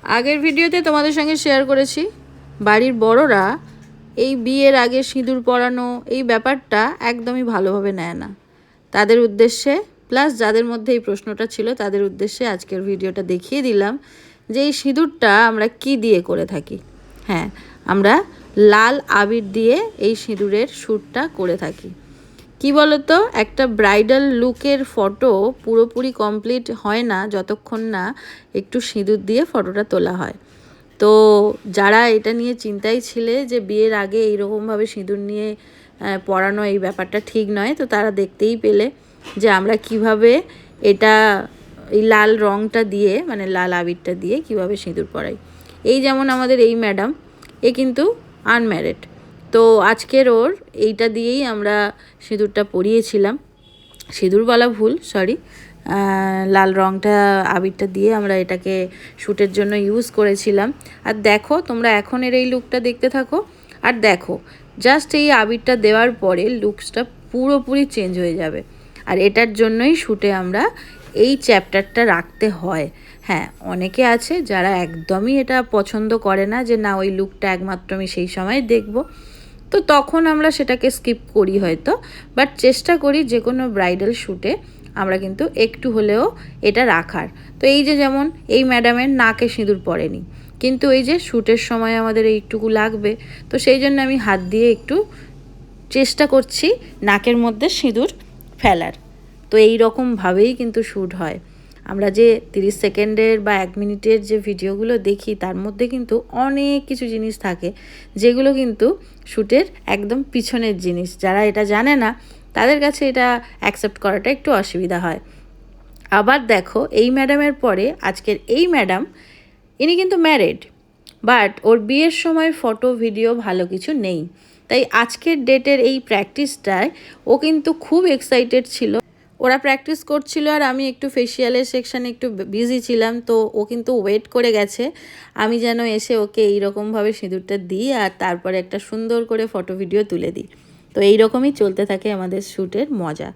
আগের ভিডিওতে তোমাদের সঙ্গে শেয়ার করেছি বাড়ির বড়রা এই বিয়ের আগে সিঁদুর পরানো এই ব্যাপারটা একদমই ভালোভাবে নেয় না। তাদের উদ্দেশ্যে প্লাস যাদের মধ্যে এই প্রশ্নটা ছিল তাদের উদ্দেশ্যে আজকের ভিডিওটা দেখিয়ে দিলাম যে এই সিঁদুরটা আমরা কি দিয়ে করে থাকি। হ্যাঁ, আমরা লাল আবির দিয়ে এই সিঁদুরের শ্যুটটা করে থাকি। কি বলতো, একটা ব্রাইডাল লুকের ফটো পুরোপুরি কমপ্লিট হয় না যতক্ষণ না একটু সিঁদুর দিয়ে ফটোটা তোলা হয়। তো যারা এটা নিয়ে চিন্তায় ছিলে যে বিয়ের আগে এইরকমভাবে সিঁদুর নিয়ে পরানো এই ব্যাপারটা ঠিক নয়, তো তারা দেখতেই পেলে যে আমরা কিভাবে এটা এই লাল রঙটা দিয়ে মানে লাল আবিরটা দিয়ে কিভাবে সিঁদুর পরাই। এই যেমন আমাদের এই ম্যাডাম, এ কিন্তু আনম্যারিড, তো আজকের ওর এইটা দিয়েই আমরা সিঁদুরটা পরিয়েছিলাম। সিঁদুর বলা ভুল, সরি, লাল রঙটা আবিরটা দিয়ে আমরা এটাকে শ্যুটের জন্য ইউজ করেছিলাম। আর দেখো তোমরা এখন এর এই লুকটা দেখতে থাকো আর দেখো জাস্ট এই আবিরটা দেওয়ার পরে লুকসটা পুরোপুরি চেঞ্জ হয়ে যাবে। আর এটার জন্যই শ্যুটে আমরা এই চ্যাপ্টারটা রাখতে হয়। হ্যাঁ, অনেকে আছে যারা একদমই এটা পছন্দ করে না, যে না ওই লুকটা একমাত্র আমি সেই সময় দেখব, তো তখন আমরা সেটাকে স্কিপ করি হয়তো। বাট চেষ্টা করি যে কোনো ব্রাইডাল শ্যুটে আমরা কিন্তু একটু হলেও এটা রাখার। তো এই যে যেমন এই ম্যাডামের নাকে সিঁদুর পড়েনি, কিন্তু এই যে শ্যুটের সময় আমাদের এইটুকু লাগবে, তো সেই জন্য আমি হাত দিয়ে একটু চেষ্টা করছি নাকের মধ্যে সিঁদুর ফেলার। তো এই রকমভাবেই কিন্তু শ্যুট হয়। আমরা যে 30 সেকেন্ডের বা 1 মিনিটের যে ভিডিওগুলো দেখি তার মধ্যে কিন্তু অনেক কিছু জিনিস থাকে যেগুলো কিন্তু শ্যুটের একদম পিছনের জিনিস। যারা এটা জানে না তাদের কাছে এটা অ্যাকসেপ্ট করাটা একটু অসুবিধা হয়। আবার দেখো এই ম্যাডামের পরে আজকের এই ম্যাডাম, ইনি কিন্তু ম্যারিড, বাট ওর বিয়ের সময় ফটো ভিডিও ভালো কিছু নেই। তাই আজকের ডেটের এই প্র্যাকটিসটায় ও কিন্তু খুব এক্সাইটেড ছিল। ওরা প্র্যাকটিস করছিল আর আমি একটু ফেসিয়ালের সেকশানে একটু বিজি ছিলাম, তো ও কিন্তু ওয়েট করে গেছে আমি যেন এসে ওকে এইরকমভাবে সিঁদুরটা দিই আর তারপরে একটা সুন্দর করে ফটো ভিডিও তুলে দিই। তো এইরকমই চলতে থাকে আমাদের শ্যুটের মজা।